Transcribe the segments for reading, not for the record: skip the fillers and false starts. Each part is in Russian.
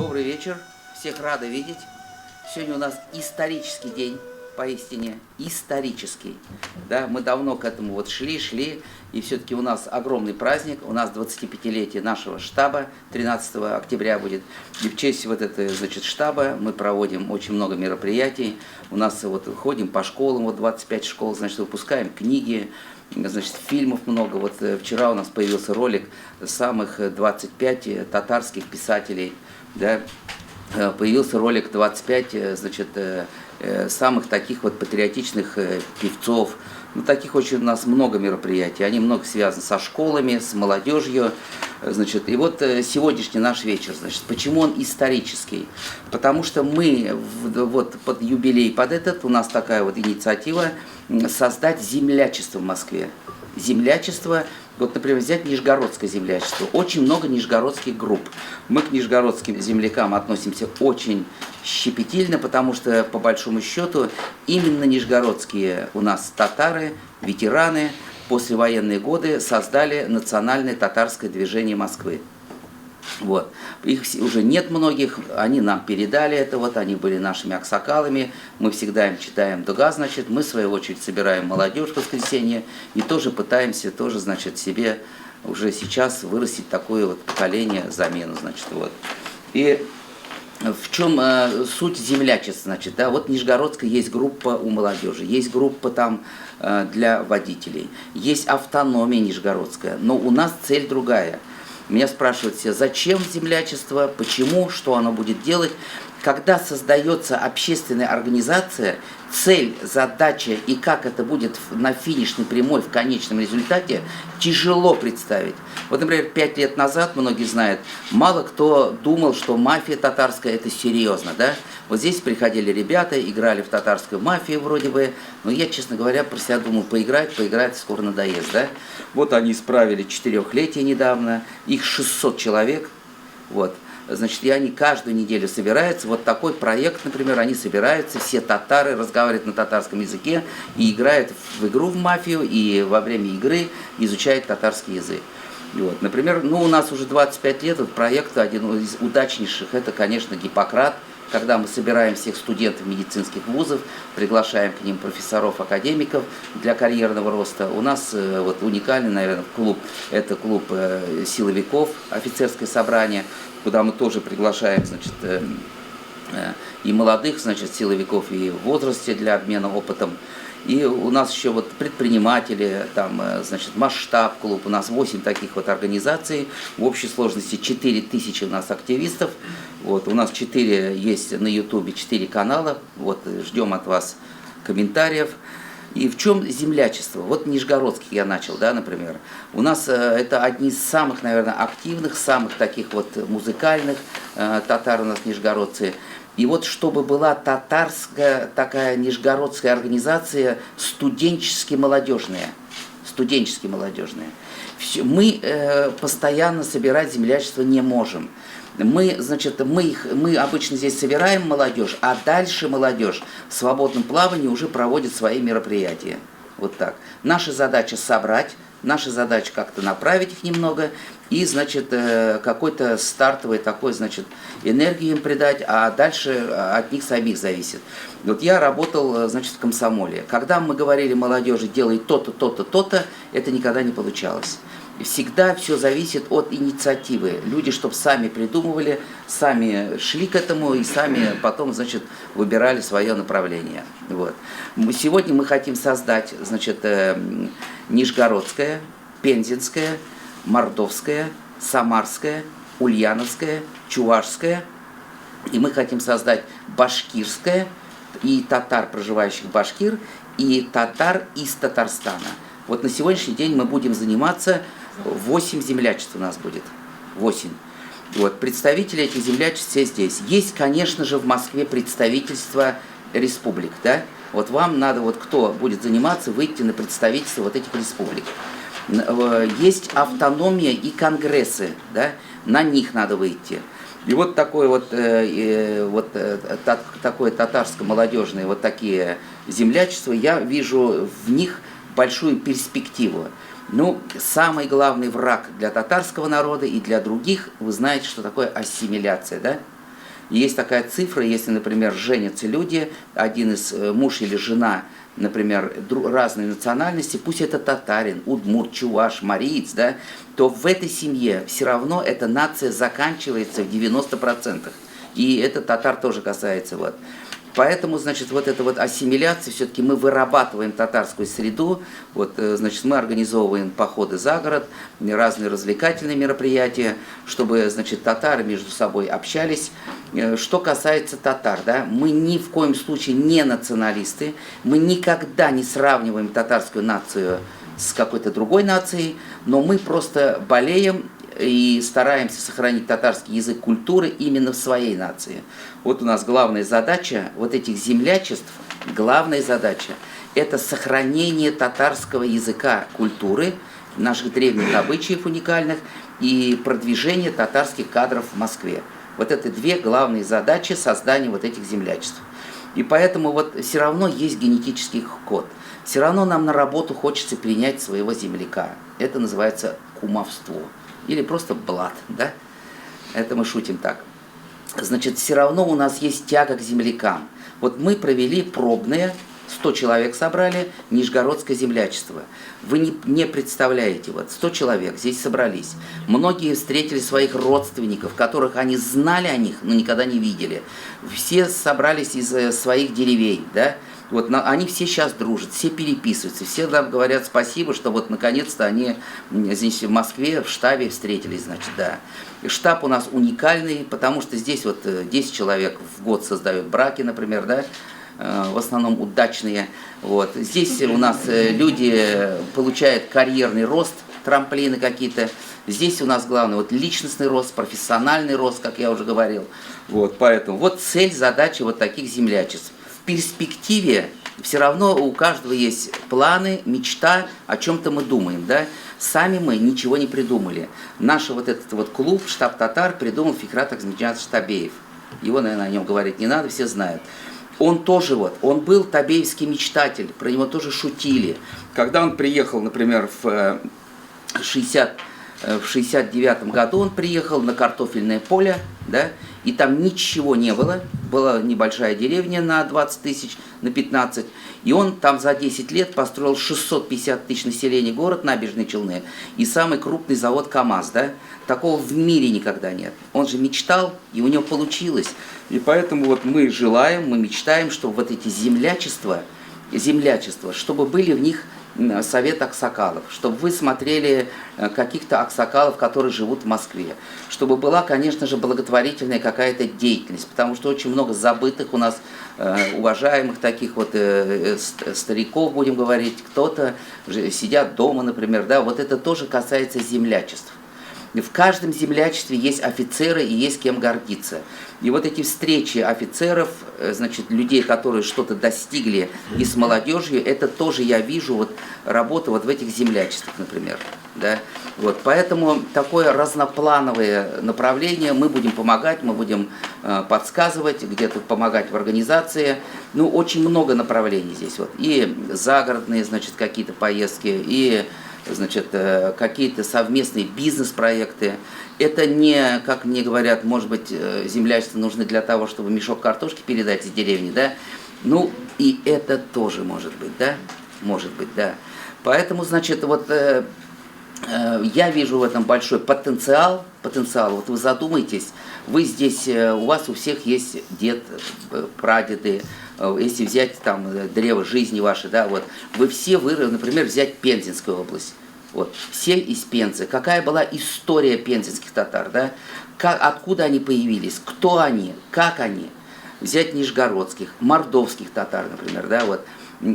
Добрый вечер, всех рада видеть. Сегодня у нас исторический день, поистине исторический. Да, мы давно к этому вот шли, и все-таки у нас огромный праздник. У нас 25-летие нашего штаба, 13 октября будет. И в честь вот этой, значит, штаба мы проводим очень много мероприятий. У нас вот ходим по школам, вот 25 школ, значит, выпускаем книги, значит, фильмов много. Вот вчера у нас появился ролик самых 25 татарских писателей, да, появился ролик 25, значит, самых таких вот патриотичных певцов. Ну, таких очень у нас много мероприятий, они много связаны со школами, с молодежью, значит, и вот сегодняшний наш вечер, значит, почему он исторический? Потому что мы, вот под юбилей, под этот, у нас такая вот инициатива создать землячество в Москве. Землячество, вот, например, взять Нижегородское землячество. Очень много нижегородских групп. Мы к нижегородским землякам относимся очень щепетильно, потому что, по большому счету, именно нижегородские у нас татары, ветераны, послевоенные годы создали национальное татарское движение Москвы. Вот. Их уже нет многих, они нам передали это, вот, они были нашими аксакалами, мы всегда им читаем дуга, значит, мы в свою очередь собираем молодежь в воскресенье и тоже пытаемся, тоже, значит, себе уже сейчас вырастить такое вот поколение замену, значит, вот. И в чем суть землячества, значит, да, вот Нижегородская есть группа у молодежи, есть группа там для водителей, есть автономия нижегородская, но у нас цель другая. Меня спрашивают все, зачем землячество, почему, что оно будет делать. Когда создается общественная организация, цель, задача и как это будет на финишной прямой в конечном результате, тяжело представить. Вот, например, 5 лет назад, многие знают, мало кто думал, что мафия татарская это серьезно, да? Вот здесь приходили ребята, играли в татарскую мафию вроде бы, но я, честно говоря, про себя думал, поиграть, скоро надоест, да? Вот они справили 4-летие недавно, их 600 человек, вот. Значит, и они каждую неделю собираются, вот такой проект, например, они собираются, все татары разговаривают на татарском языке и играют в игру в мафию, и во время игры изучают татарский язык. Вот, например, ну, у нас уже 25 лет, этот проект один из удачнейших, это, конечно, Гиппократ, когда мы собираем всех студентов медицинских вузов, приглашаем к ним профессоров, академиков для карьерного роста. У нас вот уникальный, наверное, клуб, это клуб силовиков, офицерское собрание, куда мы тоже приглашаем, значит, и молодых, значит, силовиков, и в возрасте для обмена опытом. И у нас еще вот предприниматели, там, значит, масштаб-клуб, у нас 8 таких вот организаций, в общей сложности 4000 у нас активистов, вот, у нас 4 есть на ютубе, 4 канала, вот, ждем от вас комментариев. И в чем землячество? Вот Нижегородский я начал, да, например. У нас это одни из самых, наверное, активных, самых таких вот музыкальных татар у нас нижегородцы. И вот чтобы была татарская такая нижегородская организация студенчески-молодежная. Мы постоянно собирать землячество не можем. Мы, значит, мы обычно здесь собираем молодежь, а дальше молодежь в свободном плавании уже проводит свои мероприятия. Вот так. Наша задача собрать, наша задача как-то направить их немного и, значит, какой-то стартовый такой, значит, энергию им придать, а дальше от них самих зависит. Вот я работал, значит, в комсомоле. Когда мы говорили молодежи, делай то-то, то-то, то-то, это никогда не получалось. И всегда все зависит от инициативы. Люди, чтобы сами придумывали, сами шли к этому и сами потом, значит, выбирали свое направление. Вот. Сегодня мы хотим создать, значит, Нижегородское, Пензенское, Мордовское, Самарское, Ульяновское, Чувашское. И мы хотим создать Башкирское, и татар, проживающих в Башкир, и татар из Татарстана. Вот на сегодняшний день мы будем заниматься, 8 землячеств у нас будет, 8. Вот, представители этих землячеств все здесь. Есть, конечно же, в Москве представительство республик, да? Вот вам надо, вот кто будет заниматься, выйти на представительство вот этих республик. Есть автономия и конгрессы, да? На них надо выйти. И вот такое такое татарско-молодежное, вот такие землячества, я вижу в них большую перспективу. Ну, самый главный враг для татарского народа и для других, вы знаете, что такое ассимиляция, да? И есть такая цифра, если, например, женятся люди, один из муж или жена, например, разной национальности, пусть это татарин, удмурт, чуваш, мариец, да, то в этой семье все равно эта нация заканчивается в 90%. И это татар тоже касается. Вот. Поэтому, значит, вот эта вот ассимиляция, все-таки мы вырабатываем татарскую среду, вот, значит, мы организовываем походы за город, разные развлекательные мероприятия, чтобы, значит, татары между собой общались. Что касается татар, да, мы ни в коем случае не националисты, мы никогда не сравниваем татарскую нацию с какой-то другой нацией, но мы просто болеем и стараемся сохранить татарский язык культуры именно в своей нации. Вот у нас главная задача вот этих землячеств, главная задача – это сохранение татарского языка культуры, наших древних обычаев уникальных и продвижение татарских кадров в Москве. Вот это две главные задачи создания вот этих землячеств. И поэтому вот все равно есть генетический код. Все равно нам на работу хочется принять своего земляка. Это называется кумовство. Или просто блат, да? Это мы шутим так. Значит, все равно у нас есть тяга к землякам. Вот мы провели пробные, 100 человек собрали, Нижегородское землячество. Вы не представляете, вот 100 человек здесь собрались. Многие встретили своих родственников, которых они знали о них, но никогда не видели. Все собрались из своих деревень, да? Вот они все сейчас дружат, все переписываются, все нам говорят спасибо, что вот наконец-то они здесь в Москве, в штабе встретились, значит, да. И штаб у нас уникальный, потому что здесь вот 10 человек в год создают браки, например, да, в основном удачные. Вот. Здесь у нас люди получают карьерный рост, трамплины какие-то. Здесь у нас главное вот личностный рост, профессиональный рост, как я уже говорил. Вот, поэтому вот цель, задача вот таких землячеств. В перспективе все равно у каждого есть планы, мечта, о чем-то мы думаем, да. Сами мы ничего не придумали. Наш вот этот вот клуб, штаб татар, придумал Фикрат Ахмеджан Штабеев. Его, наверное, о нем говорить не надо, все знают. Он тоже вот, он был табеевский мечтатель, про него тоже шутили. Когда он приехал, например, в 69 году он приехал на картофельное поле, да, и там ничего не было. Была небольшая деревня на 20 тысяч, на 15. И он там за 10 лет построил 650 тысяч населения город, Набережные Челны, и самый крупный завод КАМАЗ, да. Такого в мире никогда нет. Он же мечтал, и у него получилось. И поэтому вот мы желаем, мы мечтаем, чтобы вот эти землячества, чтобы были в них совет аксакалов, чтобы вы смотрели каких-то аксакалов, которые живут в Москве, чтобы была, конечно же, благотворительная какая-то деятельность, потому что очень много забытых у нас уважаемых таких вот стариков, будем говорить, кто-то сидят дома, например, да, вот это тоже касается землячеств. В каждом землячестве есть офицеры и есть кем гордиться. И вот эти встречи офицеров, значит, людей, которые что-то достигли, и с молодежью, это тоже я вижу вот работу вот в этих землячествах, например. Да? Вот, поэтому такое разноплановое направление, мы будем помогать, мы будем подсказывать, где-то помогать в организации. Ну, очень много направлений здесь. Вот. И загородные, значит, какие-то поездки, и значит, какие-то совместные бизнес-проекты. Это не, как мне говорят, может быть, землячество нужны для того, чтобы мешок картошки передать из деревни, да? Ну, и это тоже может быть, да? Может быть, да. Поэтому, значит, вот я вижу в этом большой потенциал. Вот вы задумайтесь, вы здесь, у вас у всех есть дед, прадеды, если взять там древо жизни ваши, да, вот, вы все выросли, например, взять Пензенскую область, вот, все из Пензы, какая была история пензенских татар, да, откуда они появились, кто они, как они, взять нижегородских, мордовских татар, например, да, вот,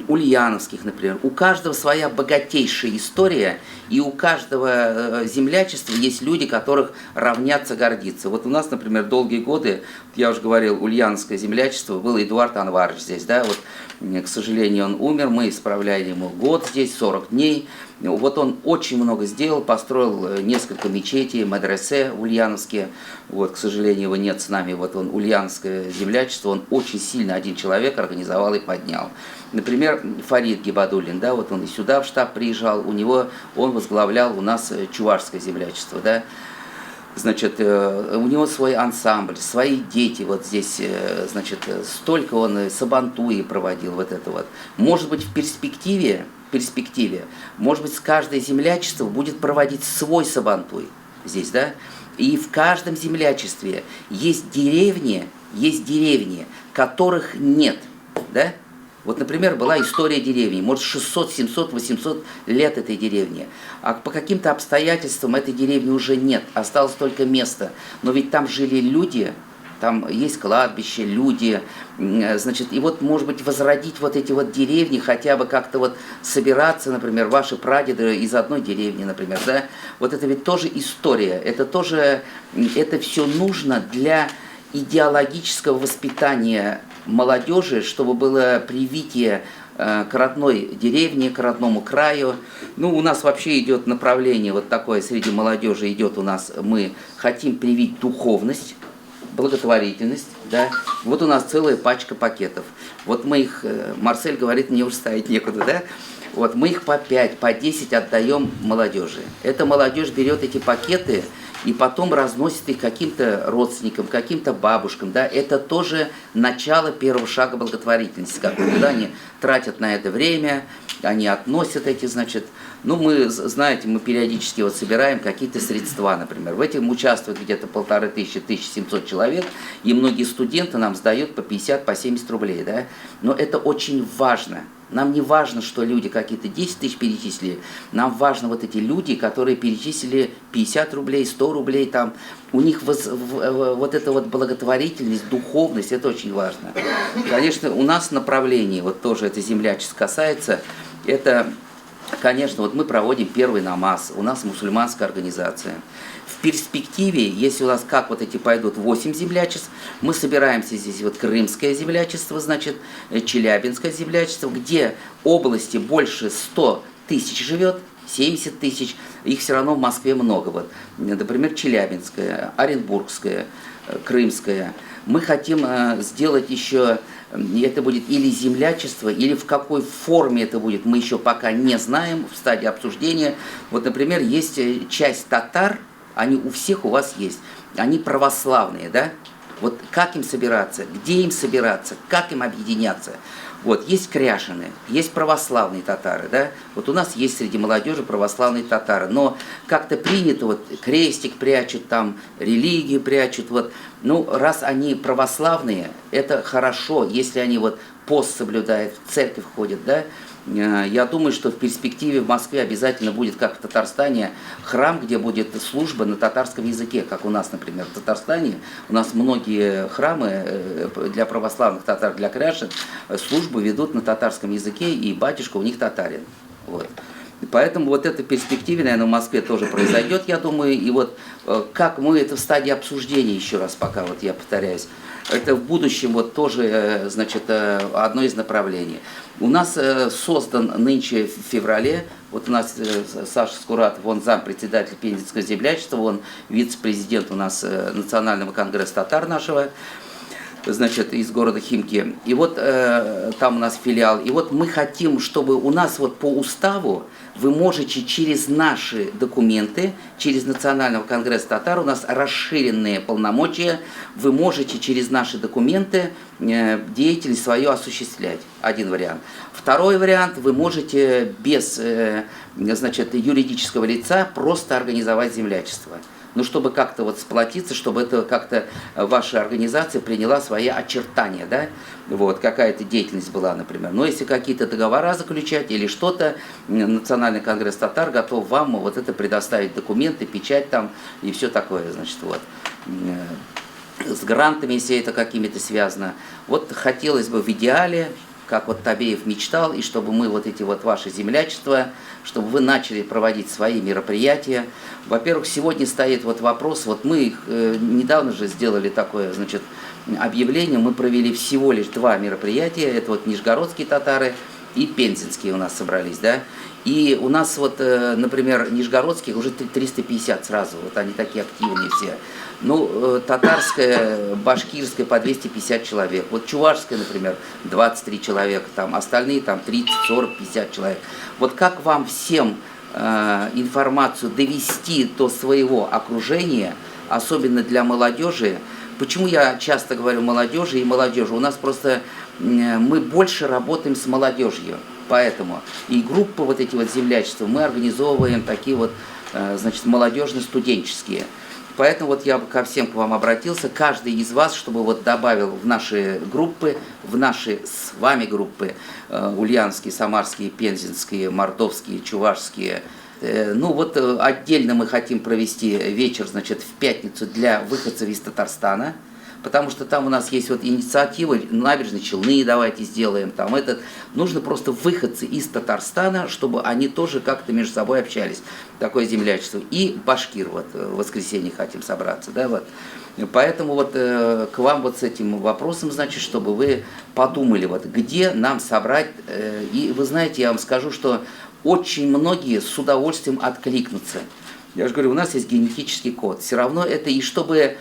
ульяновских, например. У каждого своя богатейшая история, и у каждого землячества есть люди, которых равняться, гордиться. Вот у нас, например, долгие годы, я уже говорил, ульяновское землячество, был Эдуард Анварович здесь, да, вот, к сожалению, он умер, мы исправляли ему год здесь, 40 дней. Вот он очень много сделал, построил несколько мечетей, медресе ульяновские. Вот, к сожалению, его нет с нами. Вот он, ульяновское землячество, он очень сильно один человек организовал и поднял. Например, Фарид Гибадуллин, да, вот он и сюда в штаб приезжал, у него, он возглавлял у нас чувашское землячество, да. Значит, у него свой ансамбль, свои дети вот здесь, значит, столько он сабантуи проводил, вот это вот. Может быть, в перспективе, может быть, каждое землячество будет проводить свой сабантуй здесь, да? И в каждом землячестве есть деревни, которых нет, да? Вот, например, была история деревни, может 600, 700, 800 лет этой деревни, а по каким-то обстоятельствам этой деревни уже нет, осталось только место. Но ведь там жили люди, там есть кладбище, люди, значит, и вот, может быть, возродить вот эти вот деревни, хотя бы как-то вот собираться, например, ваши прадеды из одной деревни, например, да, вот это ведь тоже история, это все нужно для идеологического воспитания молодежи, чтобы было привитие к родной деревне, к родному краю. Ну, у нас вообще идет направление вот такое среди молодежи идет у нас, мы хотим привить духовность, благотворительность, да. Вот у нас целая пачка пакетов. Вот мы их, Марсель говорит, мне уже ставить некуда, да. Вот мы их по 5, по 10 отдаем молодежи. Эта молодежь берет эти пакеты и потом разносит их каким-то родственникам, каким-то бабушкам, да, это тоже начало первого шага благотворительности, когда они тратят на это время, они относят эти, значит, ну, мы, знаете, мы периодически вот собираем какие-то средства, например, в этом участвует где-то 1500-1700 человек, и многие студенты нам сдают по 50, по 70 рублей, да, но это очень важно. Нам не важно, что люди какие-то 10 тысяч перечислили, нам важно вот эти люди, которые перечислили 50 рублей, 100 рублей, там, у них вот эта вот благотворительность, духовность, это очень важно. Конечно, у нас направление, вот тоже это землячество касается, это, конечно, вот мы проводим первый намаз, у нас мусульманская организация. В перспективе, если у нас как вот эти пойдут 8 землячеств, мы собираемся здесь вот Крымское землячество, значит, Челябинское землячество, где области больше 100 тысяч живет, 70 тысяч, их все равно в Москве много. Вот. Например, Челябинское, Оренбургское, Крымское. Мы хотим сделать еще, это будет или землячество, или в какой форме это будет, мы еще пока не знаем, в стадии обсуждения. Вот, например, есть часть татар, они у всех у вас есть, они православные, да? Вот как им собираться, где им собираться, как им объединяться. Вот, есть кряшины, есть православные татары, да? Вот у нас есть среди молодежи православные татары, но как-то принято, вот крестик прячут, там религию прячут, вот. Ну, раз они православные, это хорошо, если они вот пост соблюдают, в церковь ходят, да? Я думаю, что в перспективе в Москве обязательно будет, как в Татарстане, храм, где будет служба на татарском языке, как у нас, например, в Татарстане. У нас многие храмы для православных татар, для кряшин, службу ведут на татарском языке, и батюшка у них татарин. Вот. Поэтому вот эта перспектива, наверное, в Москве тоже произойдет, я думаю. И вот как мы, это в стадии обсуждения еще раз пока, вот я повторяюсь. Это в будущем вот тоже, значит, одно из направлений. У нас создан нынче в феврале, вот у нас Саша Скуратов, он зампредседатель Пензенского землячества, он вице-президент у нас Национального конгресса татар нашего, значит, из города Химки. И вот там у нас филиал. И вот мы хотим, чтобы у нас вот по уставу вы можете через наши документы, через Национального конгресса татар, у нас расширенные полномочия, вы можете через наши документы деятельность свою осуществлять. Один вариант. Второй вариант, вы можете без, значит, юридического лица просто организовать землячество. Ну, чтобы как-то вот сплотиться, чтобы это как-то ваша организация приняла свои очертания, да, вот, какая-то деятельность была, например. Но если какие-то договора заключать или что-то, Национальный конгресс татар готов вам вот это предоставить, документы, печать там и все такое, значит, вот. С грантами, если это какими-то связано. Вот хотелось бы в идеале, как вот Табеев мечтал, и чтобы мы вот эти вот ваши землячества, чтобы вы начали проводить свои мероприятия. Во-первых, сегодня стоит вот вопрос, вот мы недавно же сделали такое, значит, объявление, мы провели всего лишь 2 мероприятия, это вот нижегородские татары и пензенские у нас собрались, да, и у нас вот, например, нижегородских уже 350 сразу, вот они такие активные все. Ну, татарская, башкирская по 250 человек. Вот чувашская, например, 23 человека, там, остальные там 30, 40, 50 человек. Вот как вам всем информацию довести до своего окружения, особенно для молодежи. Почему я часто говорю молодежи и молодежи? У нас просто мы больше работаем с молодежью, поэтому и группы вот эти вот землячества мы организовываем такие вот, значит, молодежно-студенческие. Поэтому вот я ко всем к вам обратился, каждый из вас, чтобы вот добавил в наши группы, в наши с вами группы, ульяновские, самарские, пензенские, мордовские, чувашские. Ну вот отдельно мы хотим провести вечер, значит, в пятницу для выходцев из Татарстана, потому что там у нас есть вот инициатива, набережные Челны давайте сделаем, там этот, нужно просто выходцы из Татарстана, чтобы они тоже как-то между собой общались, такое землячество. И башкир, вот в воскресенье хотим собраться, да, вот. Поэтому вот к вам вот с этим вопросом, значит, чтобы вы подумали, вот где нам собрать, и вы знаете, я вам скажу, что очень многие с удовольствием откликнутся. Я же говорю, у нас есть генетический код. Все равно это и чтобы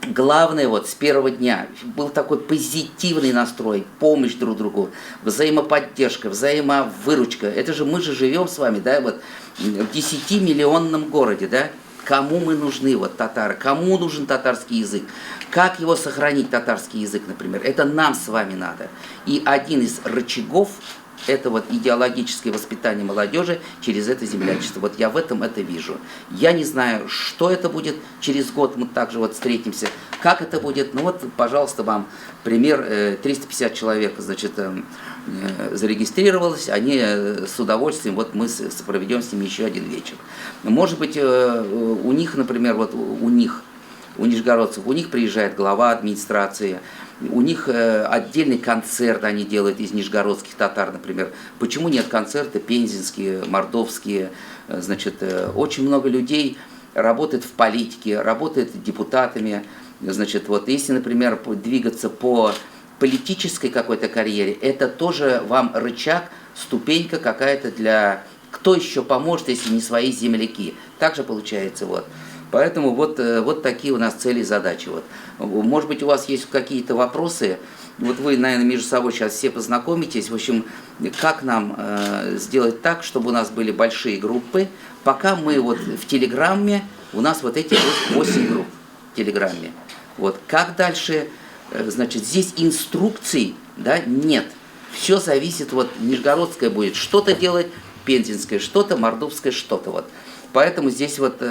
главное вот с первого дня был такой позитивный настрой, помощь друг другу, взаимоподдержка, взаимовыручка. Это же мы же живем с вами, да, вот в 10-миллионном городе, да. Кому мы нужны, вот татары, кому нужен татарский язык, как его сохранить, татарский язык, например, это нам с вами надо. И один из рычагов это вот идеологическое воспитание молодежи через это землячество. Вот я в этом это вижу. Я не знаю, что это будет. Через год мы также вот встретимся. Как это будет? Ну вот, пожалуйста, вам пример. 350 человек, значит, зарегистрировалось. Они с удовольствием, вот мы проведем с ними еще один вечер. Может быть, у них, например, вот у нижегородцев, у них приезжает глава администрации, у них отдельный концерт они делают из нижегородских татар, например. Почему нет концерта пензенские, мордовские? Значит, очень много людей работает в политике, работает депутатами. Значит, вот если, например, двигаться по политической какой-то карьере, это тоже вам рычаг, ступенька какая-то для... Кто еще поможет, если не свои земляки? Так же получается, вот. Поэтому вот такие у нас цели и задачи. Вот. Может быть, у вас есть какие-то вопросы, вот вы, наверное, между собой сейчас все познакомитесь. В общем, как нам сделать так, чтобы у нас были большие группы, пока мы вот в Телеграме, у нас вот эти 8 групп в Телеграме. Вот. Как дальше, значит, здесь инструкций, да, нет. Все зависит, вот Нижегородская будет что-то делать, Пензенская что-то, Мордовская что-то, вот. Поэтому здесь вот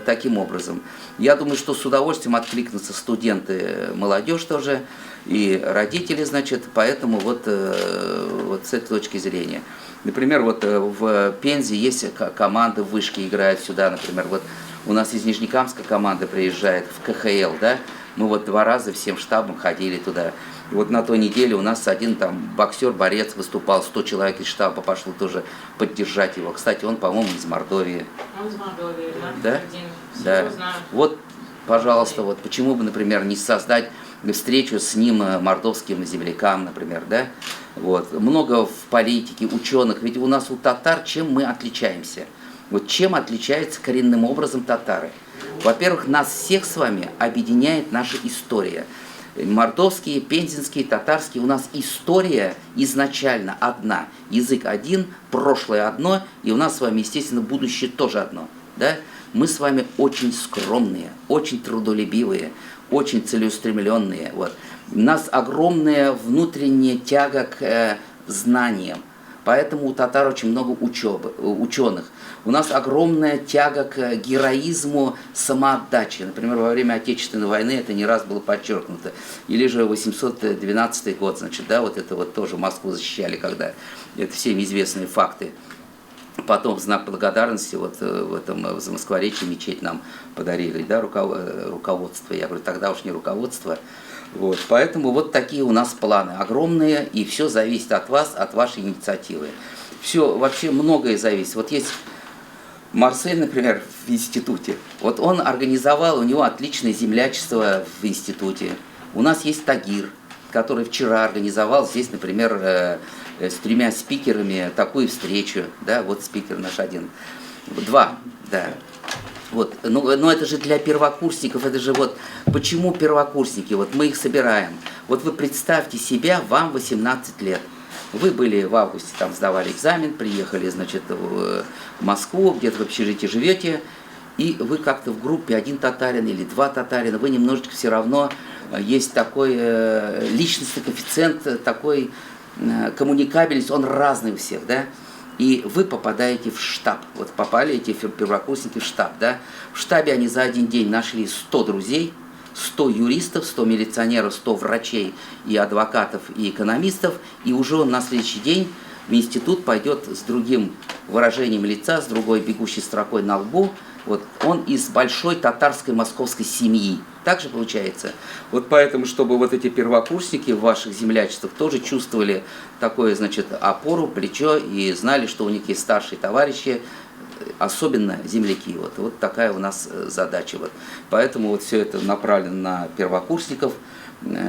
таким образом. Я думаю, что с удовольствием откликнутся студенты, молодежь тоже, и родители, значит, поэтому вот с этой точки зрения. Например, вот в Пензе есть команды в вышке играют сюда, например, вот у нас из Нижнекамска команда приезжает в КХЛ, да, мы вот 2 раза всем штабом ходили туда. И вот на той неделе у нас один там боксер, борец выступал, 100 человек из штаба пошло тоже поддержать его. Кстати, он, по-моему, из Мордовии. Он из Мордовии, да? Да. Да. Вот, пожалуйста, вот почему бы, например, не создать встречу с ним, мордовским землякам, например, да? Вот. Много в политике, ученых. Ведь у нас у татар чем мы отличаемся? Вот чем отличаются коренным образом татары? Во-первых, нас всех с вами объединяет наша история. Мордовские, пензенские, татарские, у нас история изначально одна, язык один, прошлое одно, и у нас с вами, естественно, будущее тоже одно. Да? Мы с вами очень скромные, очень трудолюбивые, очень целеустремленные. Вот. У нас огромная внутренняя тяга к знаниям. Поэтому у татар очень много ученых. У нас огромная тяга к героизму, самоотдаче. Например, во время Отечественной войны это не раз было подчеркнуто. Или же 812 год, значит, да, вот это вот тоже Москву защищали, когда это всем известные факты. Потом в знак благодарности вот в этом в Замоскворечье мечеть нам подарили, да, руководство. Я говорю, тогда уж не руководство. Вот, поэтому вот такие у нас планы огромные, и все зависит от вас, от вашей инициативы. Все, вообще многое зависит. Вот есть Марсель, например, в институте. Вот он организовал, у него отличное землячество в институте. У нас есть Тагир, который вчера организовал здесь, например, с 3 спикерами такую встречу. Да, вот спикер наш один. 2, да. Вот, но это же для первокурсников, это же вот, почему первокурсники, вот мы их собираем. Вот вы представьте себя, вам 18 лет. Вы были в августе, там сдавали экзамен, приехали, значит, в Москву, где-то в общежитии живете, и вы как-то в группе, один татарин или два татарина, вы немножечко все равно, есть такой личностный коэффициент, такой коммуникабельность, он разный у всех, да, и вы попадаете в штаб. Вот попали эти первокурсники в штаб, да. В штабе они за один день нашли 100 друзей, 100 юристов, 100 милиционеров, 100 врачей и адвокатов и экономистов, и уже он на следующий день в институт пойдет с другим выражением лица, с другой бегущей строкой на лбу. Вот он из большой татарской московской семьи. Так же получается. Вот поэтому, чтобы вот эти первокурсники в ваших землячествах тоже чувствовали такое, значит, опору, плечо и знали, что у них есть старшие товарищи, особенно земляки. Вот такая у нас задача. Вот. Поэтому вот все это направлено на первокурсников.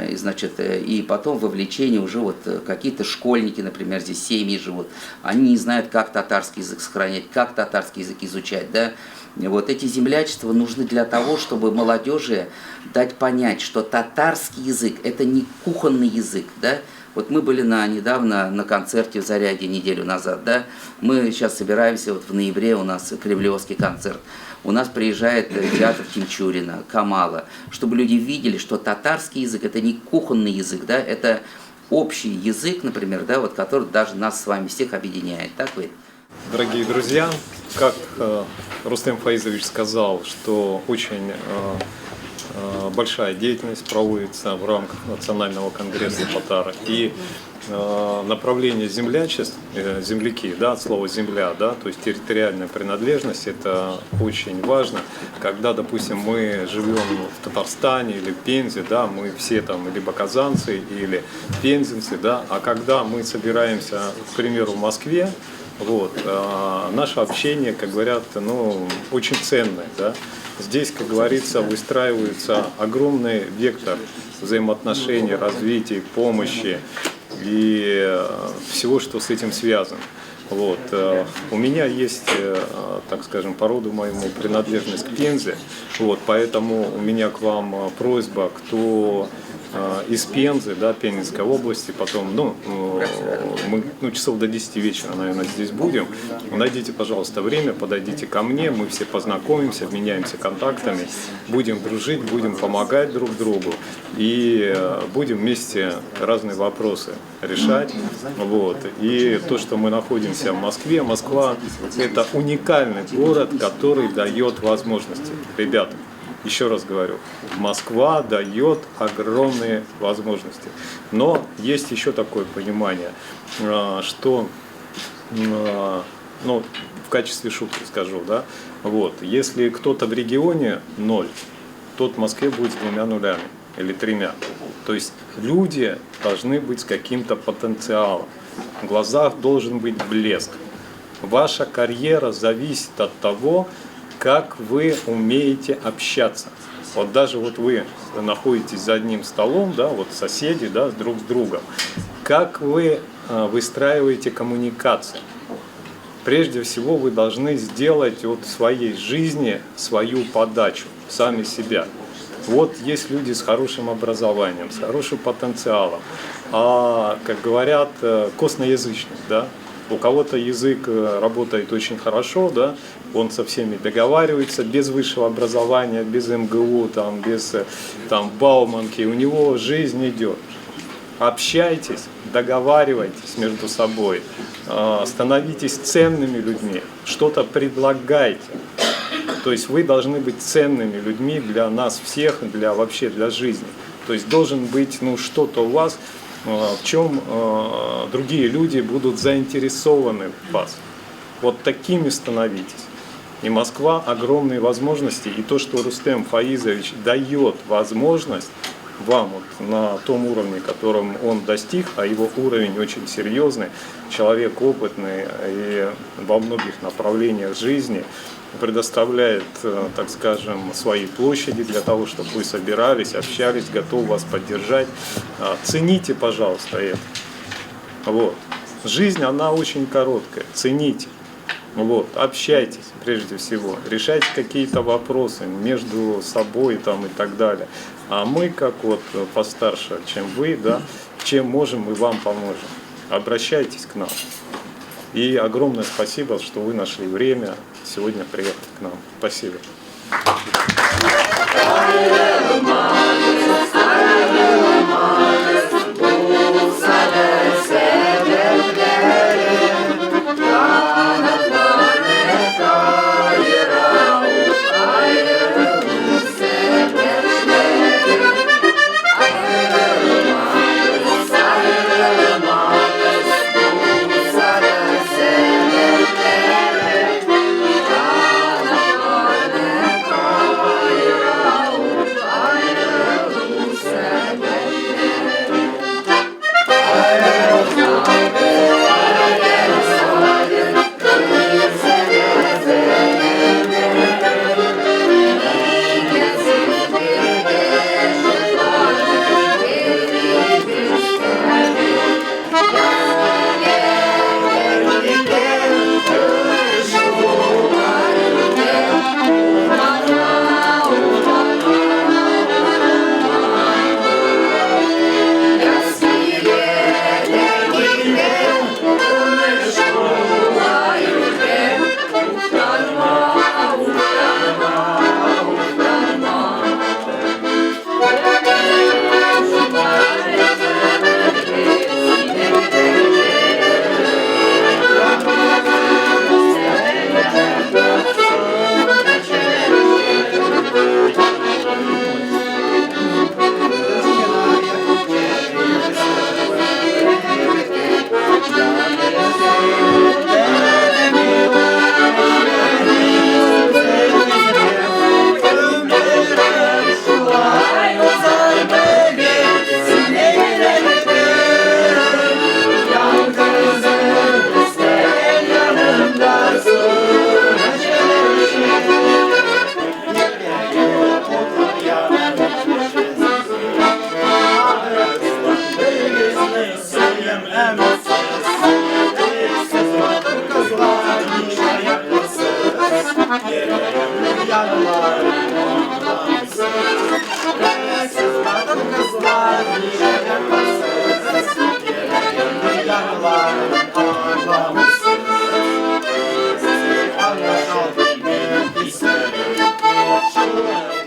И, значит, и потом вовлечение уже вот какие-то школьники, например, здесь семьи живут, они не знают, как татарский язык сохранять, как татарский язык изучать, да. Вот эти землячества нужны для того, чтобы молодежи дать понять, что татарский язык – это не кухонный язык, да. Вот мы были недавно на концерте в Заряде неделю назад, да. Мы сейчас собираемся, вот в ноябре у нас кремлевский концерт. У нас приезжает театр Тинчурина, Камала, чтобы люди видели, что татарский язык – это не кухонный язык, да, это общий язык, например, да, вот, который даже нас с вами всех объединяет. Так ведь? Дорогие друзья, как Рустем Фаизович сказал, что очень большая деятельность проводится в рамках Национального конгресса татар. И направление землячеств, земляки, да, от слова земля, да, то есть территориальная принадлежность, это очень важно. Когда, допустим, мы живем в Татарстане или в Пензе, да, мы все там либо казанцы или пензенцы, да, а когда мы собираемся, к примеру, в Москве, вот, наше общение, как говорят, ну, очень ценное, да. Здесь, как говорится, выстраивается огромный вектор взаимоотношений, развития, помощи и всего, что с этим связано. Вот. У меня есть, так скажем, по роду моему принадлежность к Пензе, вот, поэтому у меня к вам просьба, кто из Пензы, да, Пензенской области, потом, мы часов до 10 вечера, наверное, здесь будем. Найдите, пожалуйста, время, подойдите ко мне, мы все познакомимся, обменяемся контактами, будем дружить, будем помогать друг другу и будем вместе разные вопросы решать. Вот. И то, что мы находимся в Москве, Москва – это уникальный город, который дает возможности. Ребята, еще раз говорю, Москва дает огромные возможности. Но есть еще такое понимание, что, в качестве шутки скажу, да, вот, если кто-то в регионе 0, тот в Москве будет с 2 нулями или 3. То есть люди должны быть с каким-то потенциалом. В глазах должен быть блеск. Ваша карьера зависит от того, как вы умеете общаться. Вот даже вот вы находитесь за одним столом, да, вот соседи, да, друг с другом. Как вы выстраиваете коммуникации? Прежде всего вы должны сделать от своей жизни свою подачу, сами себя. Вот есть люди с хорошим образованием, с хорошим потенциалом, а, как говорят, косноязычных, да. У кого-то язык работает очень хорошо, да, он со всеми договаривается, без высшего образования, без МГУ, там, без Бауманки, у него жизнь идет. Общайтесь, договаривайтесь между собой, становитесь ценными людьми, что-то предлагайте. То есть вы должны быть ценными людьми для нас всех, вообще для жизни. То есть должен быть что-то у вас, в чем другие люди будут заинтересованы в вас. Вот такими становитесь. И Москва огромные возможности, и то, что Рустем Фаизович дает возможность вам вот на том уровне, которым он достиг, а его уровень очень серьезный, человек опытный и во многих направлениях жизни, предоставляет, так скажем, свои площади для того, чтобы вы собирались, общались, готов вас поддержать. Цените, пожалуйста, это. Вот. Жизнь, она очень короткая. Цените. Вот. Общайтесь прежде всего. Решайте какие-то вопросы между собой там, и так далее. А мы, как вот постарше, чем вы, да, чем можем, мы вам поможем. Обращайтесь к нам. И огромное спасибо, что вы нашли время сегодня приехать к нам. Спасибо.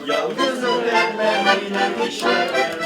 Yalnızım vermem yine işlerim.